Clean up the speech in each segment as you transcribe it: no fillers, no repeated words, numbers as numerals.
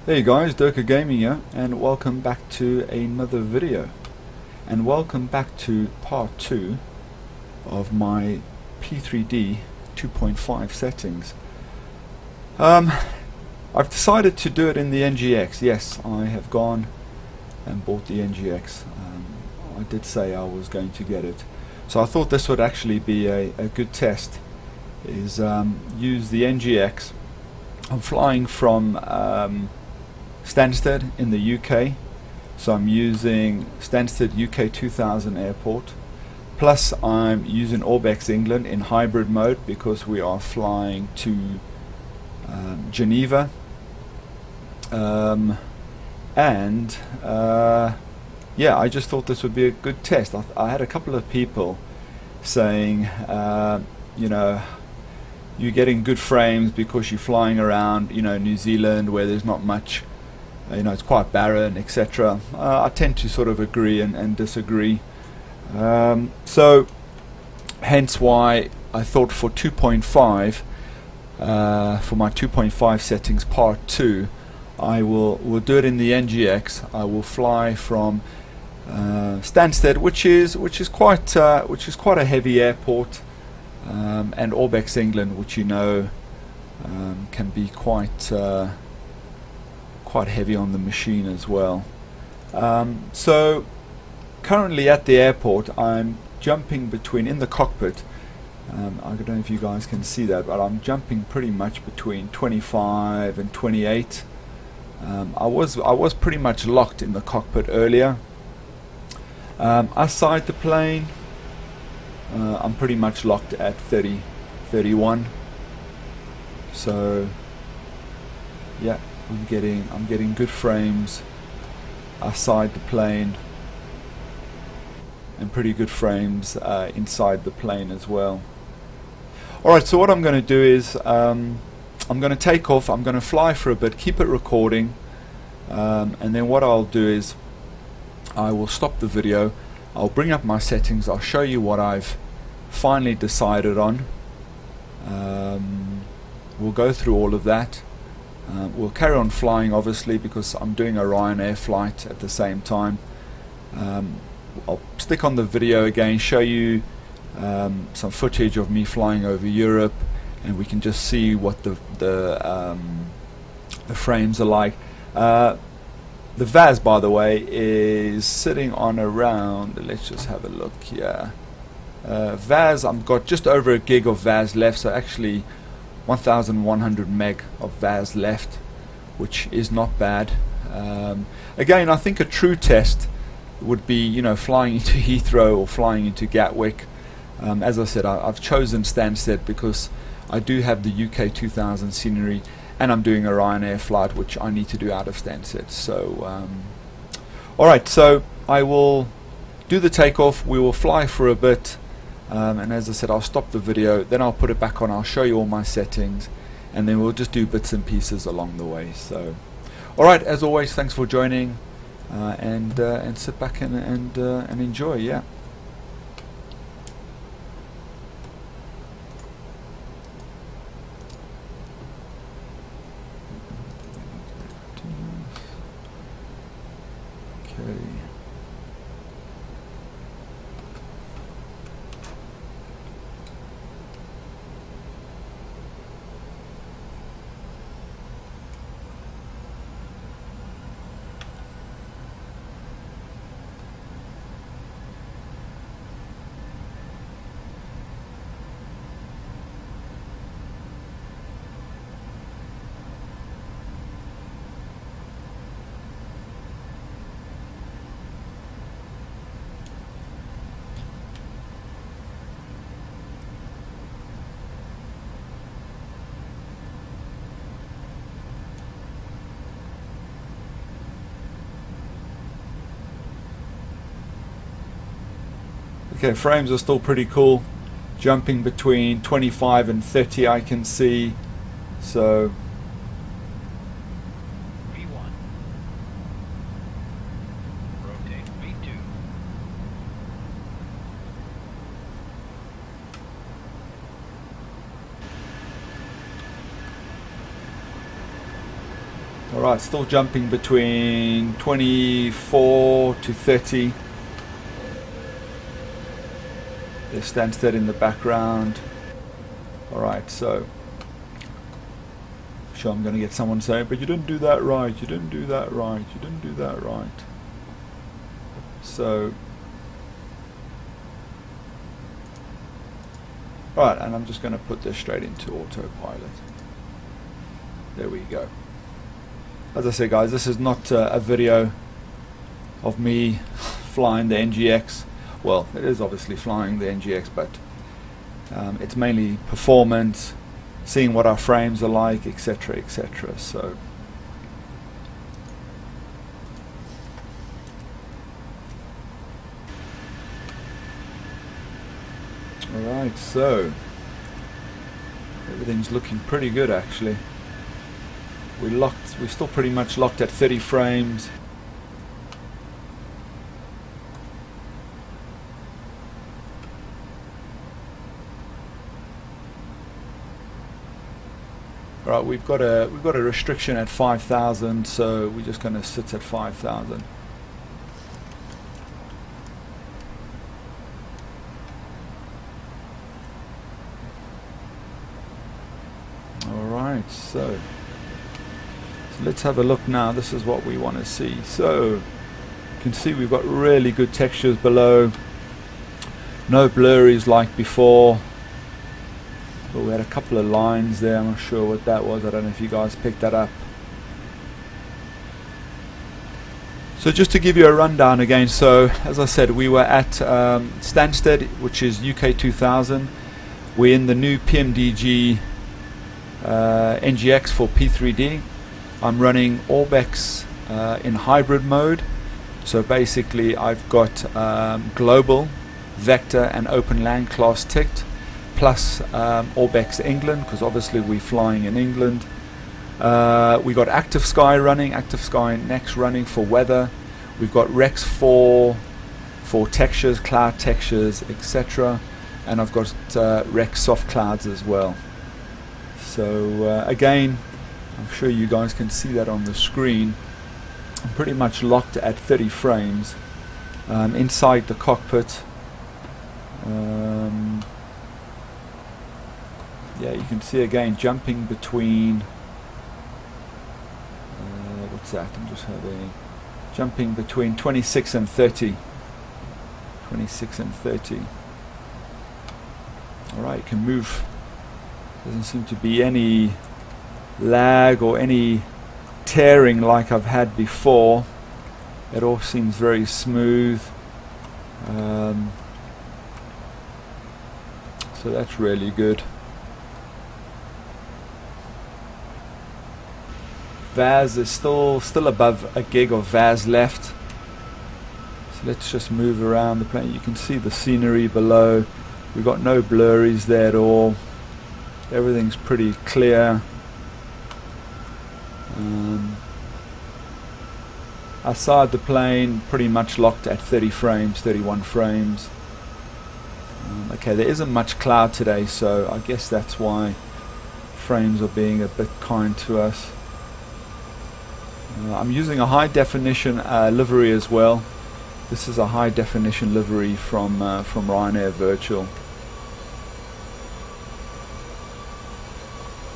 Hey guys, Durka Gaming here, and welcome back to another video, and welcome back to part 2 of my P3D 2.5 settings. I've decided to do it in the NGX. Yes, I have gone and bought the NGX. I did say I was going to get it, so I thought this would actually be a good test, is use the NGX. I'm flying from Stansted in the UK, so I'm using Stansted UK 2000 airport, plus I'm using Orbex England in hybrid mode because we are flying to Geneva, yeah, I just thought this would be a good test. I had a couple of people saying you know, you're getting good frames because you're flying around, you know, New Zealand where there's not much, you know, it's quite barren, etc. I tend to sort of agree and disagree. So hence why I thought for 2.5, for my 2.5 settings part 2, we'll do it in the NGX. I will fly from Stansted, which is quite a heavy airport, and Orbex England, which you know can be quite heavy on the machine as well. So currently at the airport, I'm jumping between, in the cockpit, I don't know if you guys can see that, but I'm jumping pretty much between 25 and 28. I was pretty much locked in the cockpit earlier. Outside the plane, I'm pretty much locked at 30, 31. So yeah, I'm getting good frames outside the plane and pretty good frames inside the plane as well. Alright, so what I'm going to do is I'm going to take off, I'm going to fly for a bit, keep it recording, and then what I'll do is I will stop the video, I'll bring up my settings, I'll show you what I've finally decided on. We'll go through all of that. We'll carry on flying, obviously, because I'm doing a Ryanair flight at the same time. I'll stick on the video again, show you some footage of me flying over Europe, and we can just see what the frames are like. The VAS, by the way, is sitting on around, let's just have a look here. VAS, I've got just over a gig of VAS left, so actually 1100 meg of VAS left, which is not bad. Again, I think a true test would be, you know, flying into Heathrow or flying into Gatwick. As I said, I've chosen Stansted because I do have the UK 2000 scenery, and I'm doing a Ryanair flight which I need to do out of Stansted. So alright, so I will do the takeoff, we will fly for a bit, and as I said, I'll stop the video, then I'll put it back on, I'll show you all my settings, and then we'll just do bits and pieces along the way. So alright, as always, thanks for joining, and sit back and enjoy. Yeah. Okay. Okay, frames are still pretty cool, jumping between 25 and 30 I can see, so V1. Rotate V2. Alright, still jumping between 24 to 30. There's Stansted in the background. Alright, so sure, I'm going to get someone saying, but you didn't do that right, you didn't do that right, you didn't do that right. So, right, and I'm just going to put this straight into autopilot. There we go. As I said, guys, this is not a video of me flying the NGX. Well, it is obviously flying the NGX, but it's mainly performance, seeing what our frames are like, etc., etc. So, alright, so everything's looking pretty good actually. We're still pretty much locked at 30 frames. Right, we've got a restriction at 5,000, so we're just going to sit at 5,000. All right, so let's have a look now. This is what we want to see. So you can see we've got really good textures below. No blurries like before. But we had a couple of lines there. I'm not sure what that was. I don't know if you guys picked that up. So just to give you a rundown again, so as I said, we were at Stansted, which is UK 2000. We're in the new PMDG NGX for P3D. I'm running Orbex in hybrid mode. So basically I've got global, vector and open land class ticked, plus Orbex England, because obviously we're flying in England. We got Active Sky running, Active Sky next running for weather. We've got Rex for textures, cloud textures, etc. And I've got Rex soft clouds as well. So again, I'm sure you guys can see that on the screen. I'm pretty much locked at 30 frames inside the cockpit. Yeah, you can see again jumping between what's that? I'm just having jumping between 26 and 30. 26 and 30. Alright, you can move. Doesn't seem to be any lag or any tearing like I've had before. It all seems very smooth. So that's really good. VAS is still above a gig of VAS left. So let's just move around the plane. You can see the scenery below. We've got no blurries there at all. Everything's pretty clear. Outside the plane, pretty much locked at 30 frames, 31 frames. Okay, there isn't much cloud today, so I guess that's why frames are being a bit kind to us. I'm using a high definition livery as well. This is a high definition livery from Ryanair Virtual.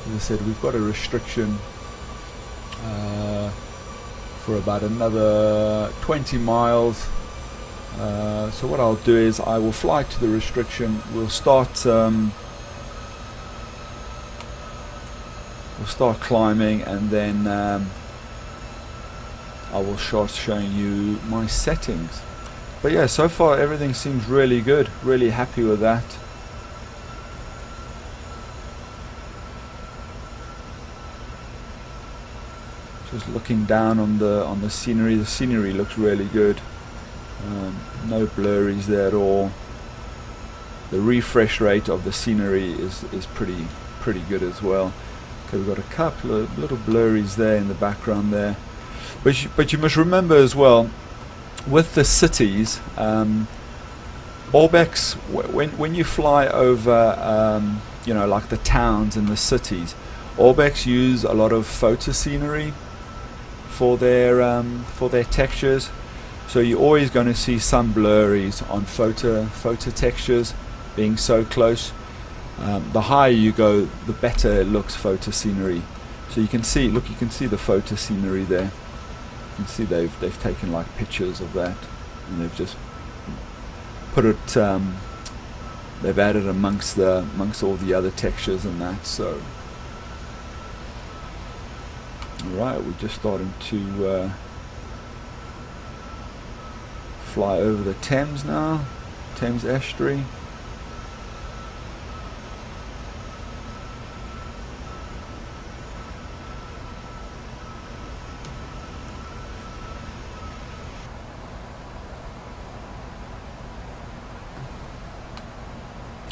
As I said, we've got a restriction for about another 20 miles. So what I'll do is I will fly to the restriction. We'll start climbing, and then I will start showing you my settings. But yeah, so far everything seems really good. Really happy with that. Just looking down on the scenery. The scenery looks really good. No blurries there at all. The refresh rate of the scenery is pretty good as well. Okay, we've got a couple of little blurries there in the background there. But you must remember as well, with the cities, Orbex, when you fly over, you know, like the towns and the cities, Orbex use a lot of photo scenery. for their textures. So you're always going to see some blurries on photo textures being so close. The higher you go, the better it looks photo scenery. So you can see, look, you can see the photo scenery there. You can see they've taken like pictures of that, and they've just put it. They've added amongst all the other textures and that. So, right, we're just starting to fly over the Thames now, Thames estuary.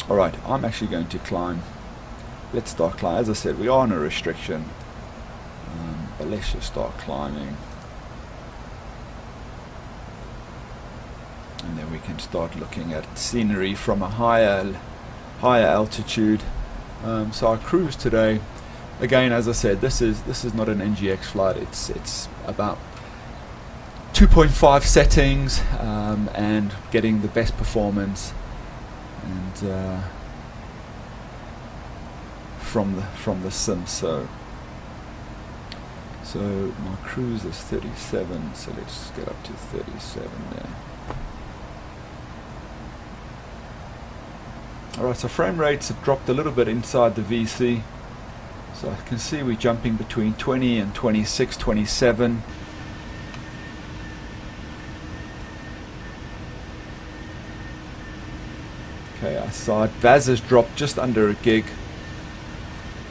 Alright, I'm actually going to climb. Let's start climbing. As I said, we are on a restriction, but let's just start climbing. And then we can start looking at scenery from a higher altitude. So our cruise today, again, as I said, this is not an NGX flight. It's about 2.5 settings and getting the best performance. And from the sim, so my cruise is 37, so let's get up to 37 there. Alright, so frame rates have dropped a little bit inside the VC, so I can see we're jumping between 20 and 26, 27. Okay, I saw it. VAS has dropped just under a gig.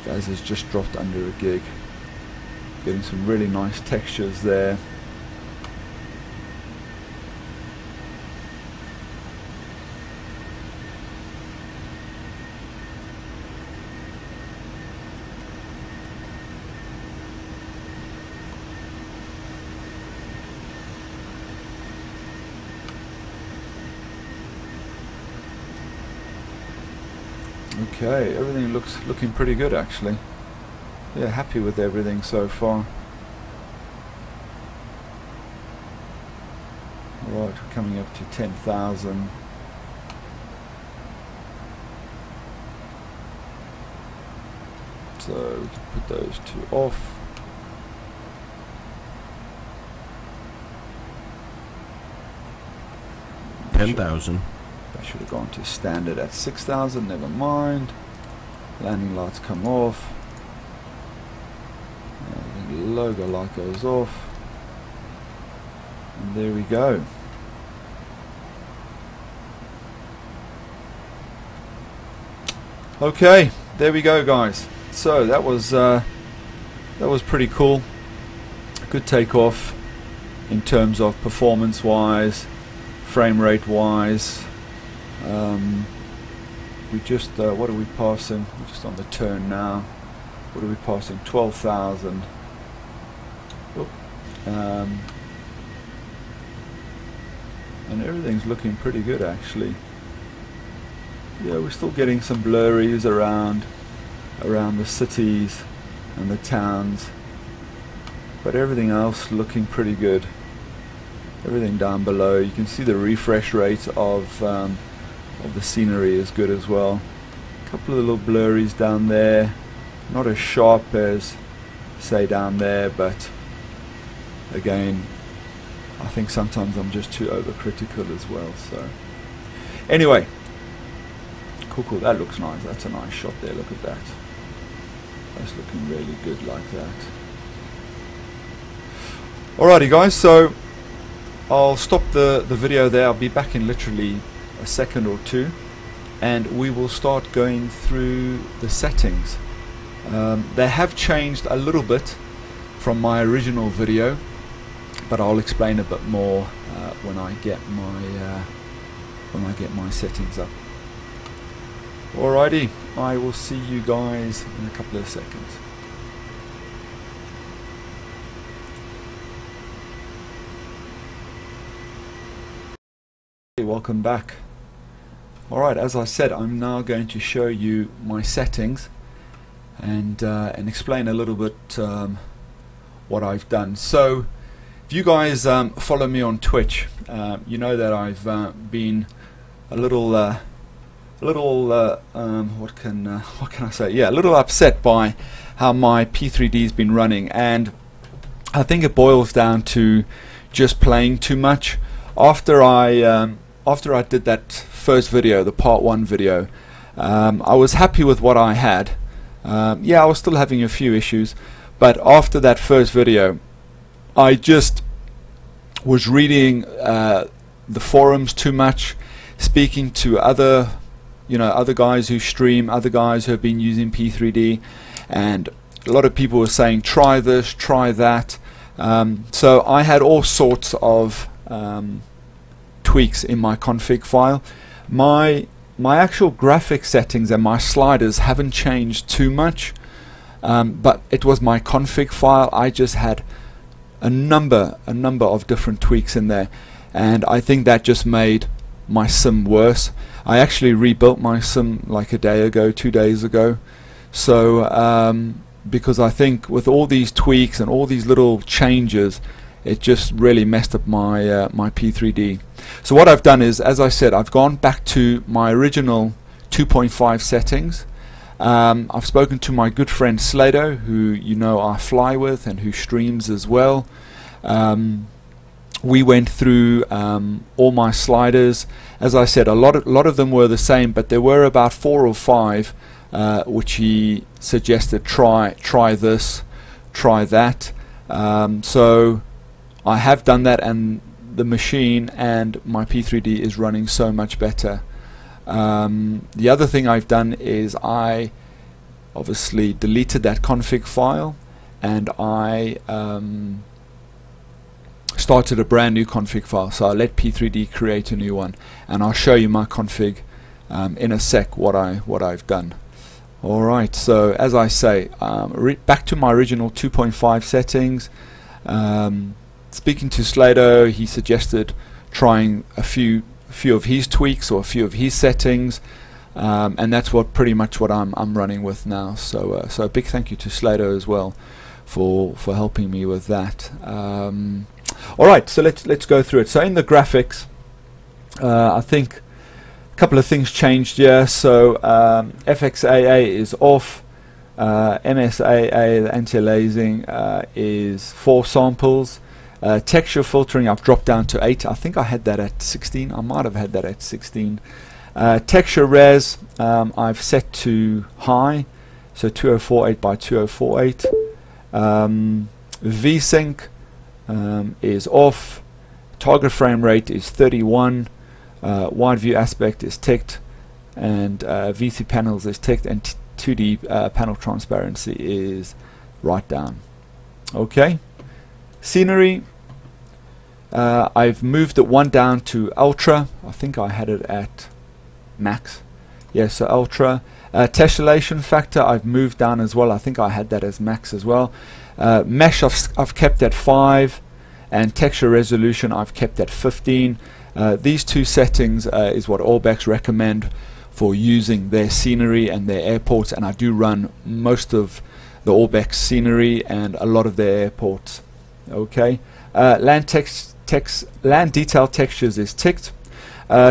VAS has just dropped under a gig. Getting some really nice textures there. Okay, everything looking pretty good actually. Yeah, happy with everything so far. Right, we're coming up to 10,000. So we can put those two off. $10,000. I should have gone to standard at 6,000, never mind. Landing lights come off. The logo light goes off. And there we go. Okay, there we go guys. So that was pretty cool. Good takeoff in terms of performance wise, frame rate wise. We just what are we passing? We're just on the turn now. What are we passing? 12,000. And everything's looking pretty good actually. Yeah, we're still getting some blurries around the cities and the towns, but everything else looking pretty good. Everything down below, you can see the refresh rate of the scenery is good as well. A couple of little blurries down there, not as sharp as say down there, but again, I think sometimes I'm just too overcritical as well. So anyway, cool, that looks nice. That's a nice shot there, look at that. That's looking really good like that. Alrighty guys, so I'll stop the video there. I'll be back in literally a second or two, and we will start going through the settings. They have changed a little bit from my original video, but I'll explain a bit more when I get my settings up. Alrighty, I will see you guys in a couple of seconds. Hey, welcome back. Alright, as I said, I'm now going to show you my settings and explain a little bit what I've done. So if you guys follow me on Twitch, you know that I've been a little what can I say? Yeah, a little upset by how my P3D has been running, and I think it boils down to just playing too much. After I did that first video, the part 1 video, I was happy with what I had. Yeah, I was still having a few issues, but after that first video, I just was reading the forums too much, speaking to other guys who stream, other guys who have been using P3D, and a lot of people were saying try this, try that. So I had all sorts of tweaks in my config file. My actual graphic settings and my sliders haven't changed too much, but it was my config file. I just had a number of different tweaks in there, and I think that just made my sim worse. I actually rebuilt my sim like a day ago, 2 days ago. So because I think with all these tweaks and all these little changes, it just really messed up my my P3D. So what I've done is, as I said, I've gone back to my original 2.5 settings. I've spoken to my good friend Slato, who you know I fly with and who streams as well. We went through all my sliders. As I said, a lot of them were the same, but there were about 4 or 5 which he suggested try this, try that. So I have done that, and the machine and my P3D is running so much better. The other thing I've done is I obviously deleted that config file, and I started a brand new config file. So I let P3D create a new one, and I'll show you my config in a sec what I've done. Alright, so as I say, back to my original 2.5 settings. Speaking to Slato, he suggested trying a few of his tweaks or a few of his settings, and that's pretty much what I'm running with now. So so a big thank you to Slato as well for helping me with that. Alright, so let's go through it. So in the graphics, I think a couple of things changed here. So FXAA is off, MSAA, the anti-aliasing, is 4 samples. Texture filtering I've dropped down to 8. I think I had that at 16. I might have had that at 16. Texture res I've set to high, so 2048 by 2048. VSync is off. Target frame rate is 31. Wide view aspect is ticked, and VC panels is ticked, and 2D panel transparency is right down. Okay. Scenery, I've moved it 1 down to ultra. I think I had it at max. Yeah, so ultra. Tessellation factor I've moved down as well. I think I had that as max as well. Mesh I've kept at 5, and texture resolution I've kept at 15. These 2 settings is what Allbacks recommend for using their scenery and their airports, and I do run most of the Allbacks scenery and a lot of their airports. Okay, land detail textures is ticked.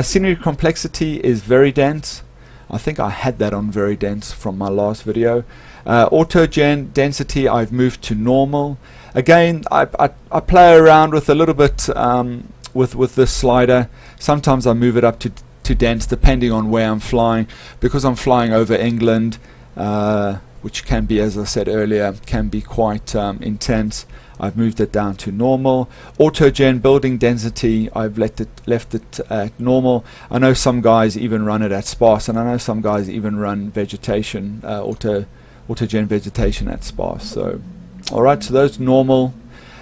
Scenery complexity is very dense. I think I had that on very dense from my last video. Auto density I've moved to normal. Again, I play around with a little bit with this slider. Sometimes I move it up to dense depending on where I'm flying, because I'm flying over England, which can be, as I said earlier, can be quite intense. I've moved it down to normal. Autogen building density I've left it at normal. I know some guys even run it at sparse, and I know some guys even run vegetation, autogen vegetation at sparse. So alright, so those normal.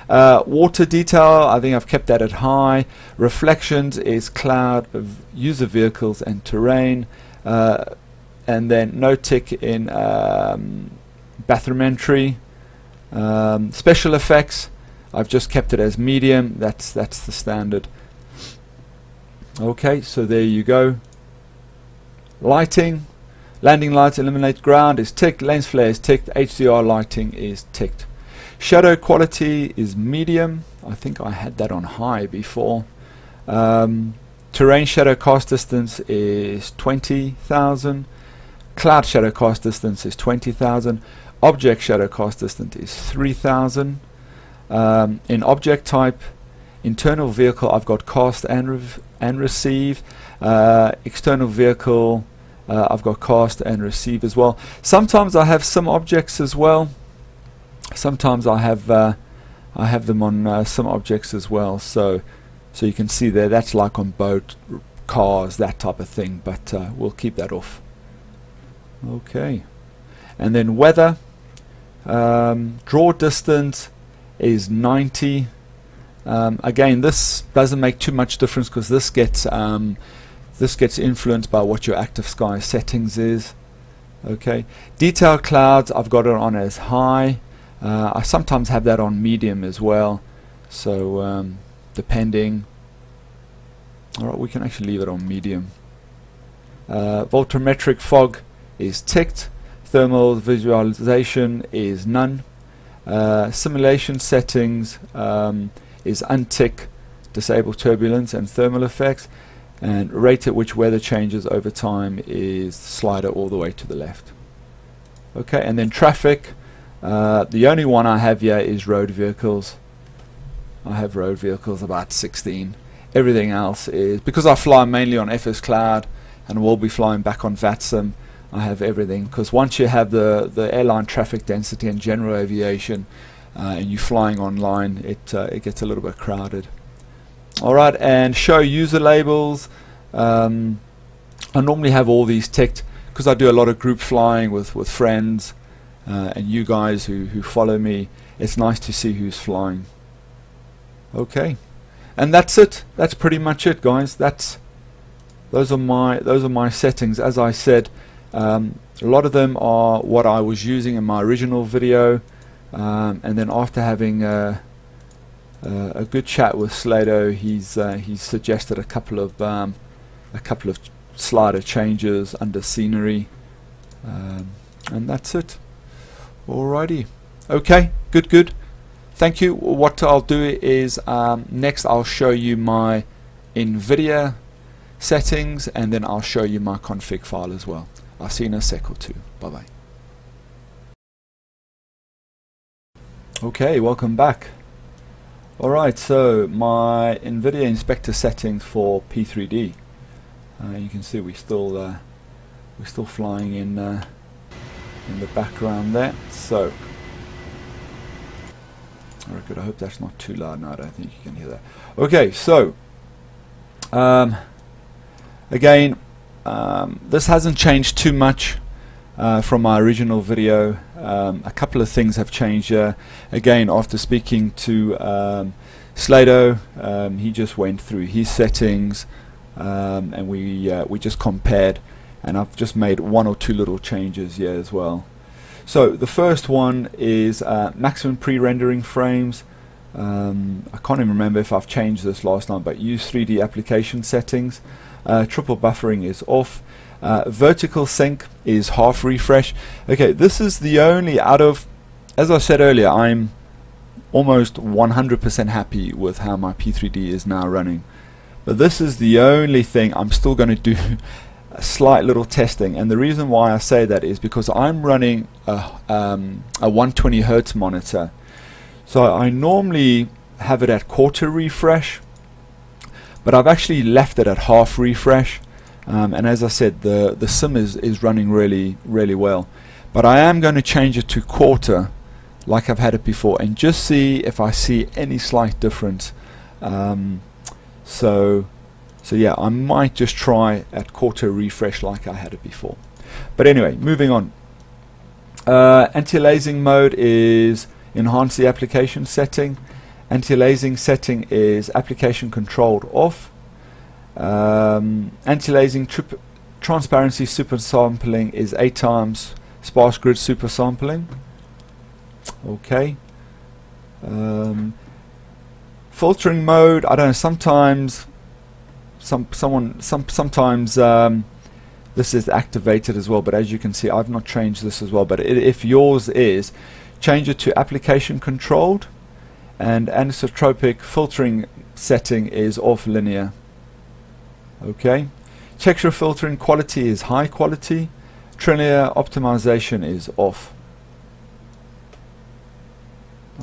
Water detail, I think I've kept that at high. Reflections is cloud, user vehicles and terrain, and then no tick in bathymetry. Special effects, I've just kept it as medium. That's the standard. Okay, so there you go. Lighting, landing lights eliminate ground is ticked. Lens flare is ticked. HDR lighting is ticked. Shadow quality is medium. I think I had that on high before. Terrain shadow cast distance is 20,000. Cloud shadow cast distance is 20,000. Object shadow cast distance is 3,000. In object type, internal vehicle, I've got cast and receive. External vehicle, I've got cast and receive as well. Sometimes I have some objects as well. Sometimes I have them on some objects as well. So you can see there, that's like on boat, cars, that type of thing. But we'll keep that off. Okay, and then weather. Draw distance is 90. Again, this doesn't make too much difference because this gets influenced by what your active sky settings is. Okay, detailed clouds, I've got it on as high. I sometimes have that on medium as well. So depending. All right, we can actually leave it on medium. Voltammetric fog is ticked. Thermal visualization is none. Simulation settings is untick, disable turbulence and thermal effects, and rate at which weather changes over time is slider all the way to the left. Okay, and then traffic, the only one I have here is road vehicles. I have road vehicles about 16. Everything else is, because I fly mainly on FS Cloud and will be flying back on VATSIM, I have everything, because once you have the airline traffic density and general aviation and you're flying online, it gets a little bit crowded. Alright, and show user labels. I normally have all these ticked because I do a lot of group flying with friends and you guys who follow me. It's nice to see who's flying. Okay, and that's it. That's pretty much it, guys. Those are my settings. As I said, a lot of them are what I was using in my original video, and then after having a good chat with Slato, he's suggested a couple of slider changes under scenery, and that's it. Alrighty, okay, good. Thank you. What I'll do is next I'll show you my Nvidia settings, and then I'll show you my config file as well. I'll see you in a sec or two. Bye bye. Okay, welcome back. Alright, so my Nvidia inspector settings for P3D. You can see we're still flying in the background there. So, alright, good. I hope that's not too loud. No, I don't think you can hear that. Okay, so again, this hasn't changed too much from my original video. A couple of things have changed again after speaking to Slato. He just went through his settings and we just compared, and I've just made one or two little changes here as well. So the first one is maximum pre-rendering frames. I can't even remember if I've changed this last time, but use 3D application settings. Triple buffering is off. Vertical sync is half refresh. Okay, this is the only out of, as I said earlier, I'm almost 100% happy with how my P3D is now running. But this is the only thing I'm still going to do a slight little testing, and the reason why I say that is because I'm running a 120 Hertz monitor. So I normally have it at quarter refresh, but I've actually left it at half refresh, and as I said, the sim is running really well. But I am going to change it to quarter like I've had it before and just see if I see any slight difference. So yeah, I might just try at quarter refresh like I had it before. But anyway, moving on. Anti-aliasing mode is enhance the application setting. Anti-aliasing setting is application controlled off. Anti-aliasing transparency super sampling is 8 times sparse grid super sampling. Okay. Filtering mode, I don't know, sometimes sometimes this is activated as well, but as you can see I've not changed this as well. But if yours is, change it to application controlled, and anisotropic filtering setting is off linear. Okay, texture filtering quality is high quality, trilinear optimization is off.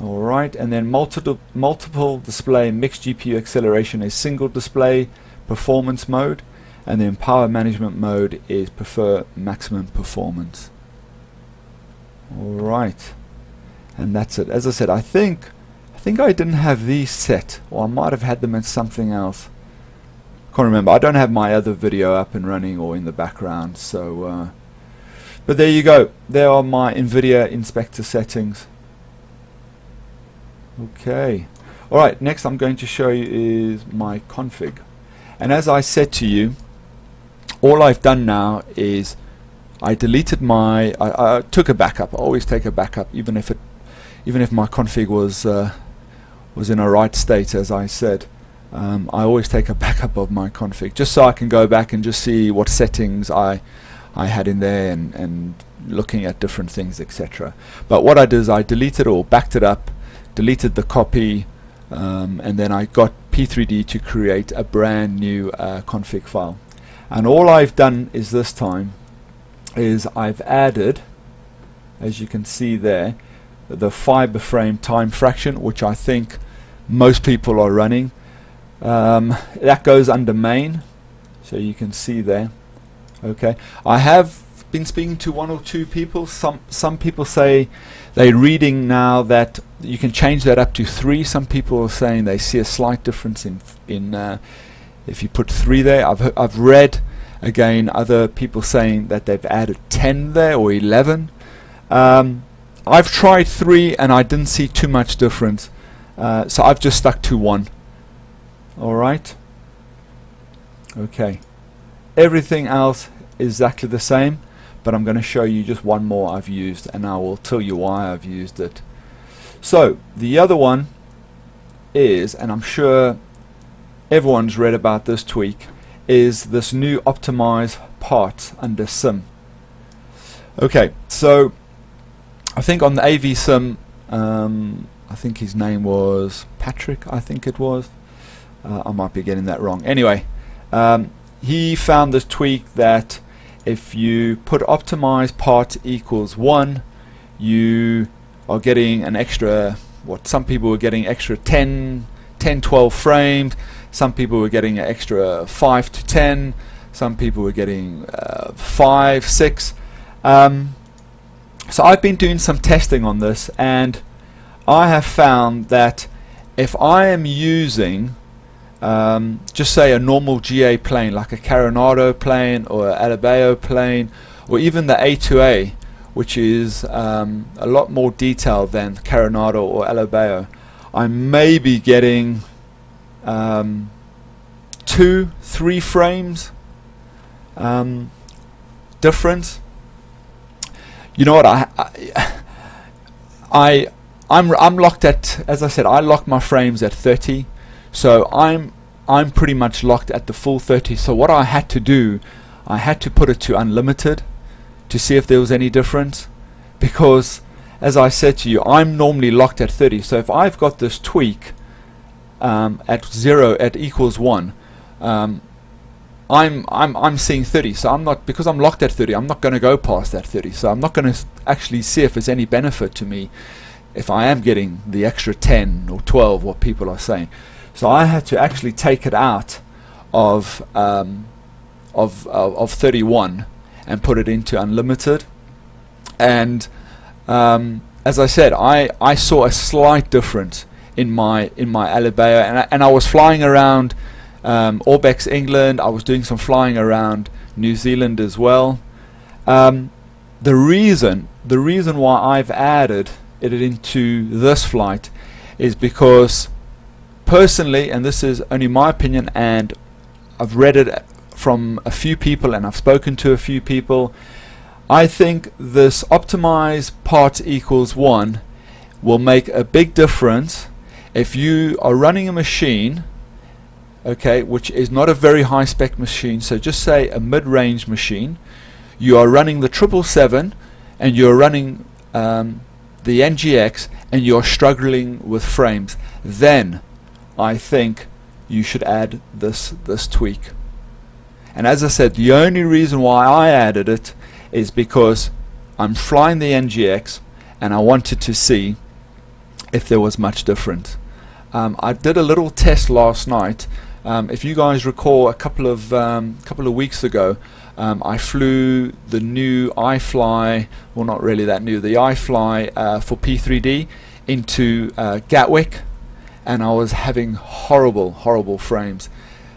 Alright, and then multiple display mixed GPU acceleration is single display performance mode, and then power management mode is prefer maximum performance. Alright, and that's it. As I said, I think I didn't have these set, or I might have had them in something else. Can't remember. I don't have my other video up and running or in the background, so but there you go. There are my Nvidia inspector settings. Okay, alright, next I'm going to show you is my config. And as I said to you, all I've done now is I deleted my I took a backup. I always take a backup, even if my config was in a right state, as I said. I always take a backup of my config, just so I can go back and just see what settings I had in there, and looking at different things, etc. But what I did is I deleted or backed it up, deleted the copy, and then I got Prepar3D to create a brand new config file. And all I've done is this time is I've added, as you can see there, the fiber frame time fraction, which I think most people are running. That goes under main, so you can see there. Okay, I have been speaking to one or two people. Some people say they're reading now that you can change that up to 3. Some people are saying they see a slight difference in if you put 3 there. I've read again other people saying that they've added 10 there or 11. I've tried 3 and I didn't see too much difference, so I've just stuck to 1. Alright, okay, everything else is exactly the same, but I'm going to show you just one more I've used, and I will tell you why I've used it. So the other one is, and I'm sure everyone's read about this tweak, is this new optimize part under sim. Okay, so I think on the AV sim, I think his name was Patrick, I think it was. I might be getting that wrong. Anyway, he found this tweak that if you put optimize part equals 1, you are getting an extra, what some people were getting extra 10, 12 frames, some people were getting an extra 5 to 10, some people were getting 5, 6. So I've been doing some testing on this, and I have found that if I am using just say a normal GA plane like a Coronado plane or an Alabeo plane, or even the A2A, which is a lot more detailed than Coronado or Alabeo, I may be getting 2, 3 frames difference. You know what, I'm locked at, as I said, I lock my frames at 30. So I'm pretty much locked at the full 30. So what I had to do, I had to put it to unlimited to see if there was any difference, because as I said to you, I'm normally locked at 30. So if I've got this tweak at 0 at equals 1, I'm seeing 30. So I'm not, because I'm locked at 30, I'm not going to go past that 30. So I'm not going to actually see if there's any benefit to me if I am getting the extra 10 or 12, what people are saying. So I had to actually take it out of 31 and put it into unlimited. And as I said, I saw a slight difference in my Alabeo, and I was flying around Orbex, England. I was doing some flying around New Zealand as well. The reason why I've added it into this flight is because personally, and this is only my opinion, and I've read it from a few people and I've spoken to a few people, I think this optimize part equals 1 will make a big difference if you are running a machine, okay, which is not a very high spec machine. So just say a mid-range machine, you are running the 777 and you're running the NGX and you're struggling with frames, then I think you should add this tweak. And as I said, the only reason why I added it is because I'm flying the NGX and I wanted to see if there was much different. I did a little test last night. If you guys recall, a couple of weeks ago, I flew the new iFly, well, not really that new, the iFly for P3D into Gatwick, and I was having horrible frames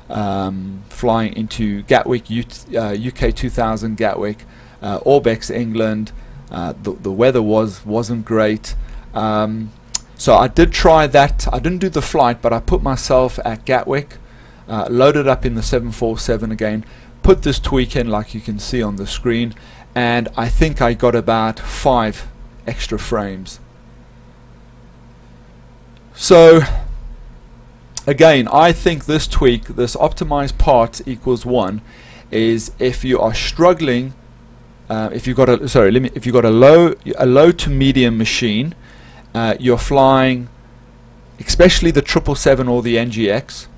flying into Gatwick, UK 2000 Gatwick, Orbex, England. The weather wasn't great. So I did try that. I didn't do the flight, but I put myself at Gatwick, loaded up in the 747 again, put this tweak in like you can see on the screen, and I think I got about 5 extra frames. So again, I think this tweak, this optimized part equals 1, is if you are struggling, if you've got a low to medium machine, you're flying especially the 777 or the NGX,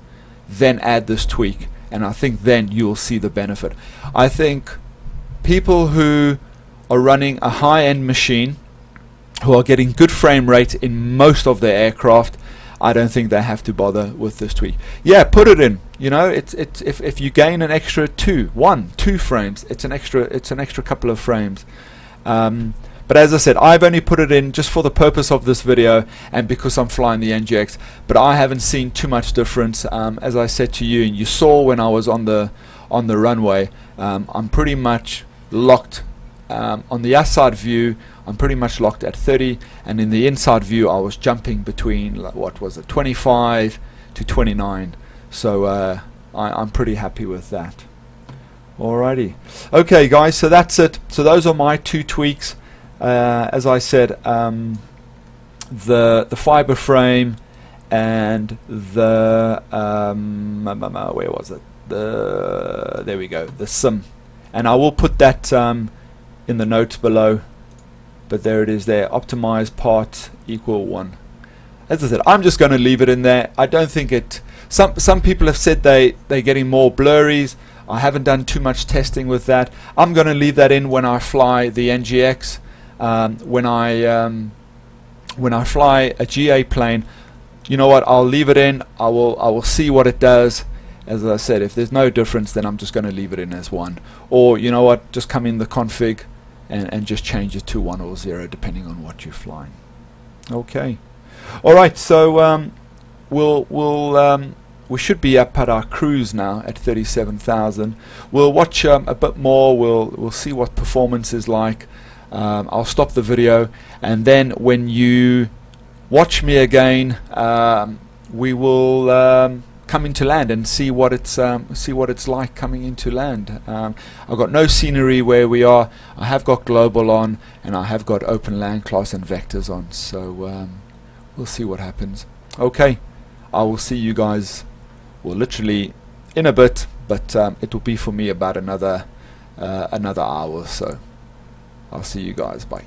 then add this tweak, and I think then you'll see the benefit. I think people who are running a high-end machine, who are getting good frame rate in most of their aircraft, I don't think they have to bother with this tweak. Yeah, put it in. You know, if you gain an extra 2 frames, it's an extra couple of frames. But as I said, I've only put it in just for the purpose of this video and because I'm flying the NGX, but I haven't seen too much difference. As I said to you, and you saw when I was on the runway, I'm pretty much locked on the outside view. I'm pretty much locked at 30, and in the inside view I was jumping between, what was it, 25 to 29. So I'm pretty happy with that. Alrighty, okay guys, so that's it. So those are my 2 tweaks. As I said, the fiber frame and the where was it? There we go, the sim, and I will put that in the notes below. But there it is there, optimized part equal 1. As I said, I'm just going to leave it in there. I don't think it, some people have said they're getting more blurries. I haven't done too much testing with that. I'm going to leave that in when I fly the NGX. When I fly a GA plane, you know what, I'll leave it in. I will see what it does. As I said, if there's no difference, then I'm just going to leave it in as 1. Or you know what, just come in the config and just change it to 1 or 0 depending on what you're flying. Okay, alright, so we should be up at our cruise now at 37,000. We'll watch a bit more. We'll see what performance is like. I'll stop the video, and then when you watch me again, we will come into land and see what it's like coming into land. I've got no scenery where we are. I have got global on, and I have got open land class and vectors on. So we'll see what happens. Okay, I will see you guys, well, literally in a bit, but it will be for me about another hour or so. I'll see you guys. Bye.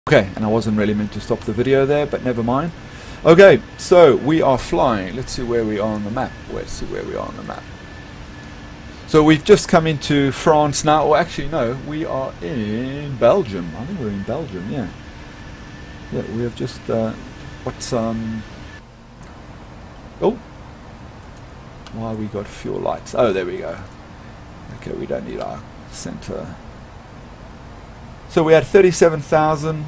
Okay, and I wasn't really meant to stop the video there, but never mind. Okay, so we are flying. Let's see where we are on the map. So we've just come into France now, or actually no, we are in Belgium. I think we're in Belgium, yeah. Yeah, we have just oh, why we got fuel lights? Oh, there we go. Okay, we don't need our center. So we had 37,000.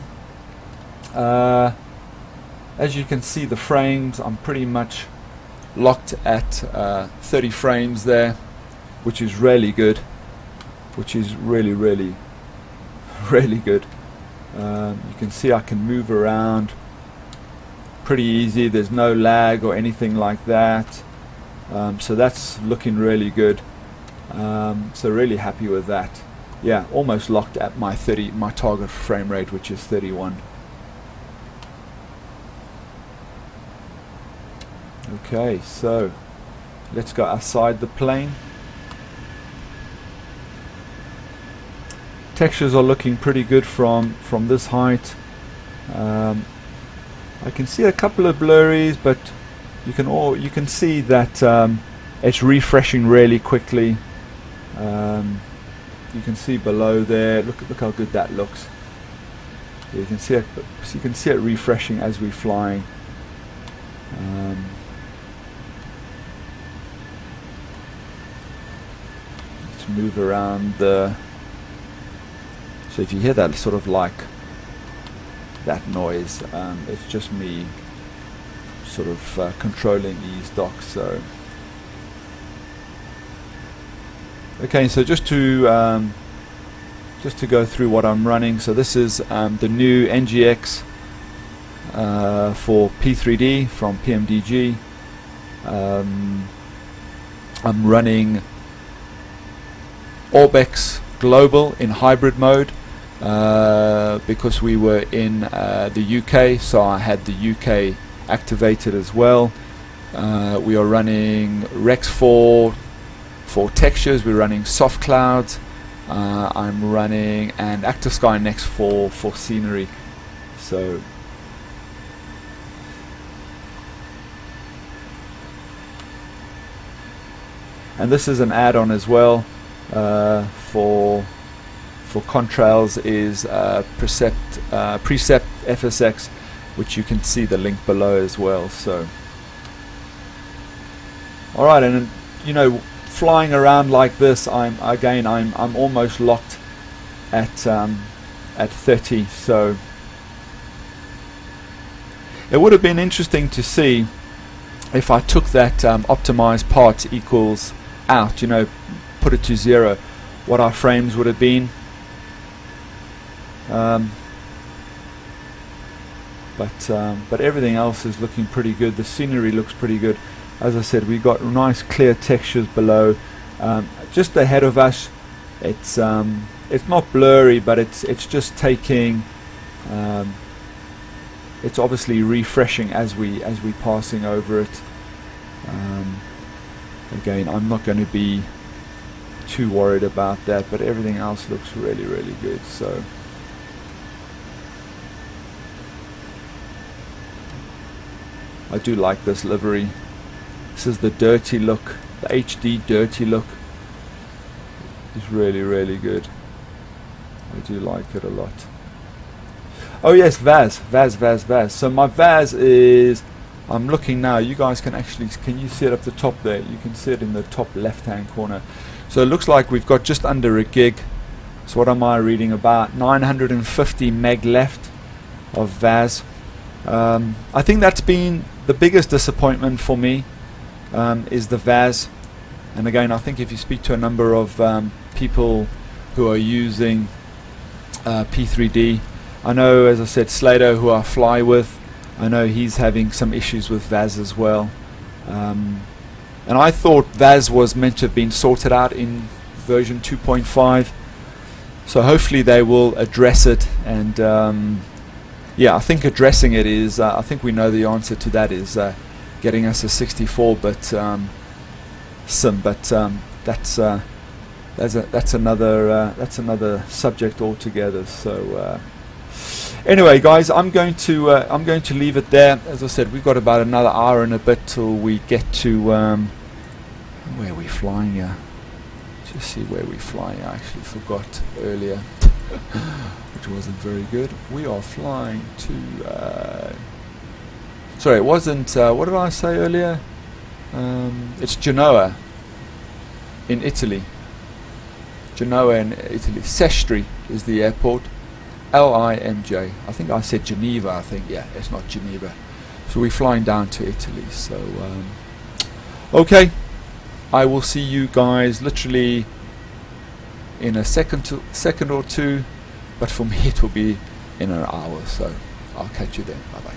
As you can see, the frames, I'm pretty much locked at 30 frames there, which is really good, which is really good. You can see I can move around pretty easy. There's no lag or anything like that. So that's looking really good. So really happy with that. Yeah, almost locked at my target frame rate, which is 31. Okay, so let's go outside the plane. Textures are looking pretty good from this height. I can see a couple of blurries, but you can see that it's refreshing really quickly. You can see below there. Look how good that looks. You can see it. So you can see it refreshing as we're flying. Let's move around the. So if you hear that sort of like that noise, it's just me sort of controlling EZDok. So okay, so just to go through what I'm running. So this is the new NGX for P3D from PMDG. I'm running Orbex Global in hybrid mode because we were in the UK, so I had the UK activated as well. We are running Rex 4 for textures. We're running soft clouds. I'm running and Active Sky Next for scenery. So and this is an add-on as well for contrails is Precept FSX, which you can see the link below as well. So all right, and you know, flying around like this, I'm almost locked at 30. So it would have been interesting to see if I took that optimized part equals out, you know, put it to 0, what our frames would have been. But everything else is looking pretty good. The scenery looks pretty good. As I said, we've got nice clear textures below. Just ahead of us, it's not blurry, but it's just taking. It's obviously refreshing as we passing over it. Again, I'm not going to be too worried about that, but everything else looks really, really good. So I do like this livery. This is the dirty look, the HD dirty look. It's really, really good. I do like it a lot. Oh yes, VAS. So my VAS is, I'm looking now, you guys can you see it up the top there? You can see it in the top left hand corner. So it looks like we've got just under a gig. So what am I reading? About 950 meg left of VAS. I think that's been the biggest disappointment for me, is the VAS. And again, I think if you speak to a number of people who are using P3D, I know, as I said, Slato, who I fly with, I know he's having some issues with VAS as well. And I thought VAS was meant to have been sorted out in version 2.5. So hopefully they will address it. And yeah, I think addressing it is, I think we know the answer to that is getting us a 64-bit sim. But that's another subject altogether. So anyway, guys, I'm going to leave it there. As I said, we've got about another hour and a bit till we get to where are we flying here? Just see where we're flying. I actually forgot earlier, which wasn't very good. We are flying to. Sorry, it wasn't. What did I say earlier? It's Genoa in Italy. Genoa in Italy. Sestri is the airport. LIMJ. I think I said Geneva. I think, yeah, it's not Geneva. So we're flying down to Italy. So okay, I will see you guys literally in a second or two, but for me it will be in an hour. So I'll catch you then. Bye bye.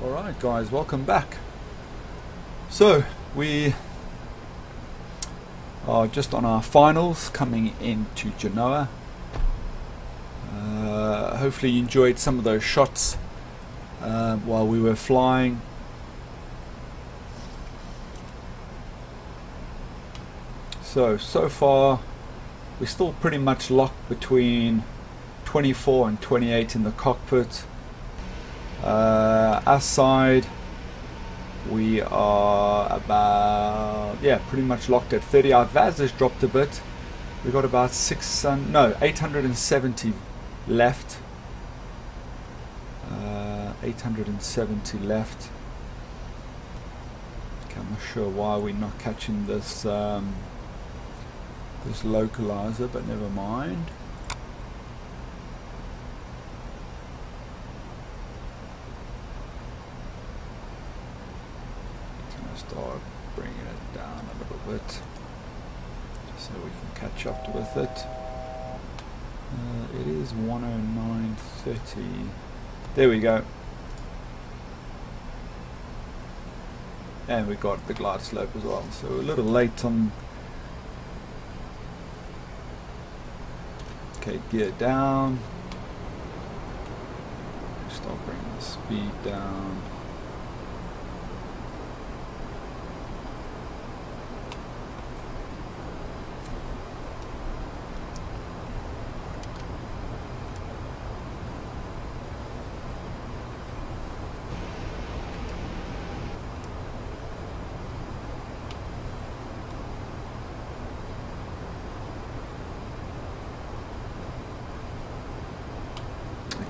Alright guys, welcome back. So we are just on our finals coming into Genoa. Hopefully you enjoyed some of those shots while we were flying. So far we're still pretty much locked between 24 and 28 in the cockpit. Our side we are about, yeah, pretty much locked at 30. Our VAS has dropped a bit. We've got about 870 left. 870 left. Okay, I'm not sure why we're not catching this this localizer, but never mind. Start bringing it down a little bit just so we can catch up with it. It is 109.30. There we go. And we got the glide slope as well, so a little late on. Okay, gear down. Start bringing the speed down.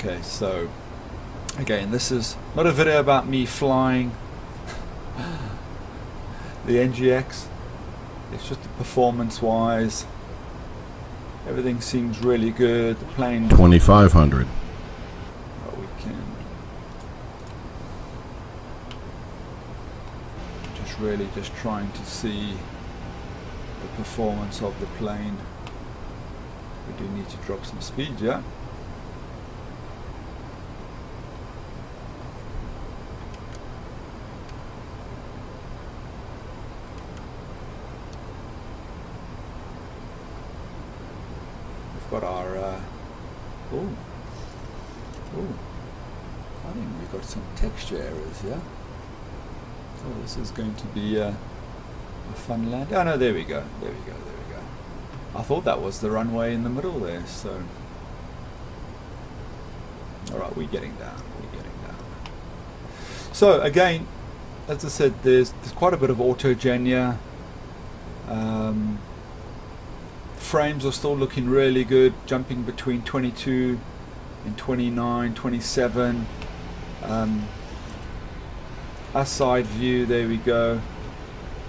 Okay, so again, this is not a video about me flying the NGX. It's just performance wise, everything seems really good. The plane 2500. We can just really just trying to see the performance of the plane. We do need to drop some speed, yeah. Got our I think we've got some texture errors, yeah. Oh, this is going to be a fun land. Oh no, there we go, there we go, there we go. I thought that was the runway in the middle there, so alright, we're getting down, we're getting down. So again, as I said, there's quite a bit of autogen here. Frames are still looking really good, jumping between 22 and 29, 27. Our side view, there we go,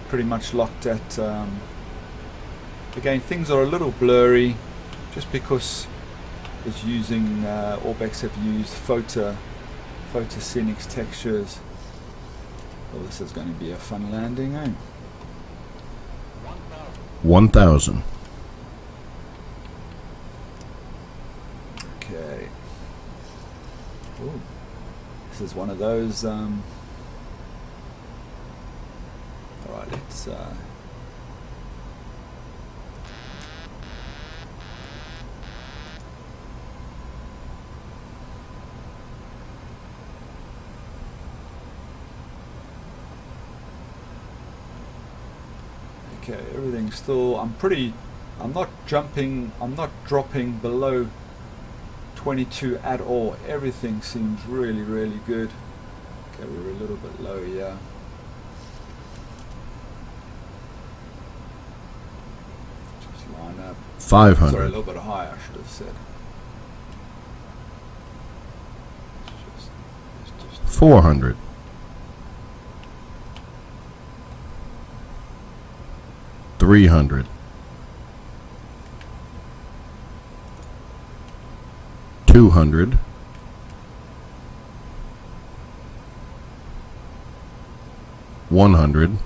pretty much locked at, again, things are a little blurry just because it's using, Orbex have used photoscenics textures. Well, this is going to be a fun landing, eh? 1000. Okay. Ooh. This is one of those. All right, let's. Okay, everything's still. I'm not jumping. I'm not dropping below 22 at all. Everything seems really, really good. Okay, we're a little bit low, yeah. Just line up. 500. Sorry, a little bit high, I should have said. It's just 400. 300. 200. 100.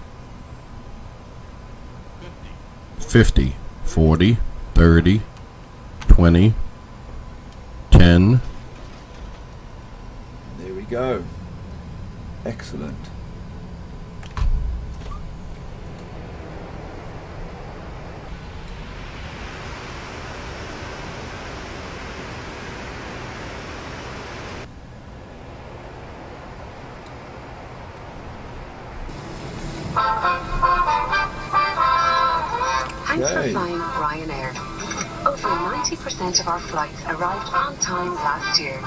50. 40. 30. 20. 10. There we go. Excellent. Thanks for flying Ryanair. Over 90% of our flights arrived on time last year.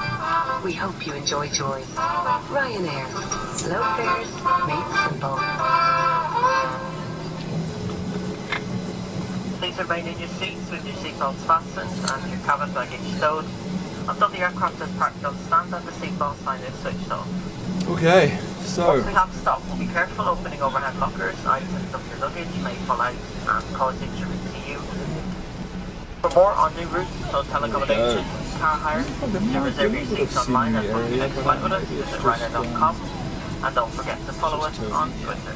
We hope you enjoy yours. Ryanair. Low fares made simple. Please remain in your seats with your seatbelts fastened and your cabin baggage stowed until the aircraft is parked on stand and the seatbelt sign is switched off. Okay, so Once we have stopped, be careful opening overhead lockers. Items of your luggage may fall out and cause injury to you. For more on new routes, hotel accommodation, car hire, to reserve your seats online and book your next flight with us, visit Ryanair.com, and don't forget to follow us on Twitter.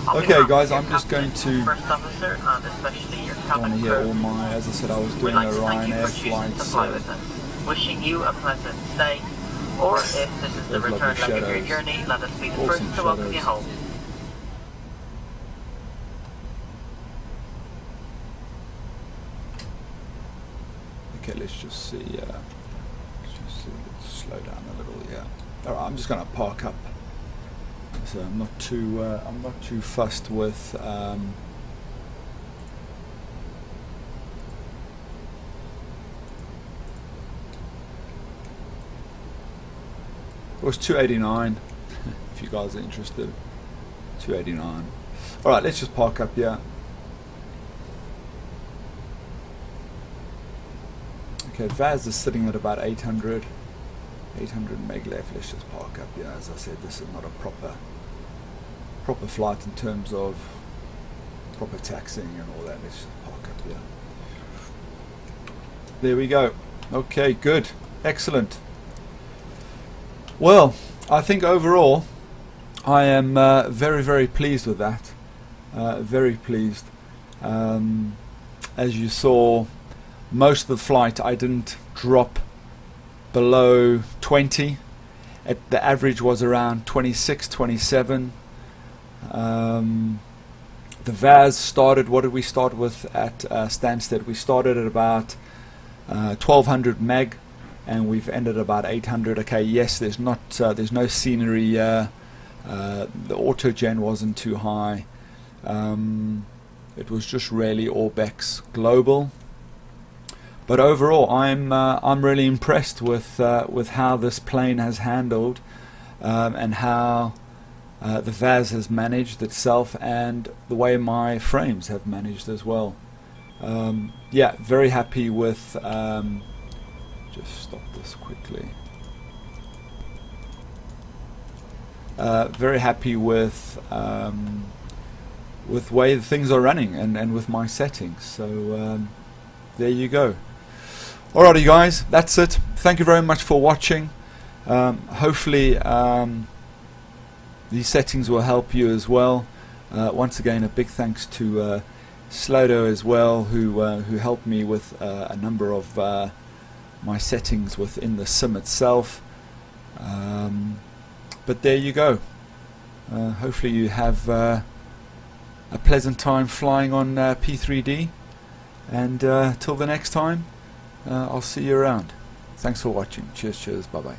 okay guys, I'm just going to First officer and especially your want cabin to hear crew. all my, as I said, I was We'd doing like a to thank you Ryanair for choosing flight, to fly so with us. Wishing you a pleasant stay, or if this is the Those return lovely leg of your shadows. journey, let us be the Awesome first to welcome you shadows. home. okay, let's just see, let's slow down a little, yeah. Alright, I'm just going to park up. So I'm not too fussed with it was 289 if you guys are interested. 289. Alright, let's just park up here. Okay, VAS is sitting at about 800 meg left. Let's just park up here. As I said, this is not a proper flight in terms of proper taxiing and all that. Let's just park up here. There we go. Okay, good, excellent. Well, I think overall I am very, very pleased with that. Very pleased. As you saw, most of the flight I didn't drop below 20. The average was around 26, 27. The VAS started, what did we start with at Stansted? We started at about 1200 meg, and we've ended about 800. Okay, yes, there's no scenery. The autogen wasn't too high. It was just really Orbex global. But overall, I'm really impressed with how this plane has handled and how the VAS has managed itself, and the way my frames have managed as well. Yeah, very happy with. Just stop this quickly. Very happy with way things are running and with my settings. So there you go. Alrighty guys, that's it. Thank you very much for watching. Hopefully these settings will help you as well. Once again, a big thanks to Slodo as well, who helped me with a number of my settings within the sim itself. But there you go. Hopefully you have a pleasant time flying on P3D, and till the next time, I'll see you around. Thanks for watching. Cheers, cheers, bye bye.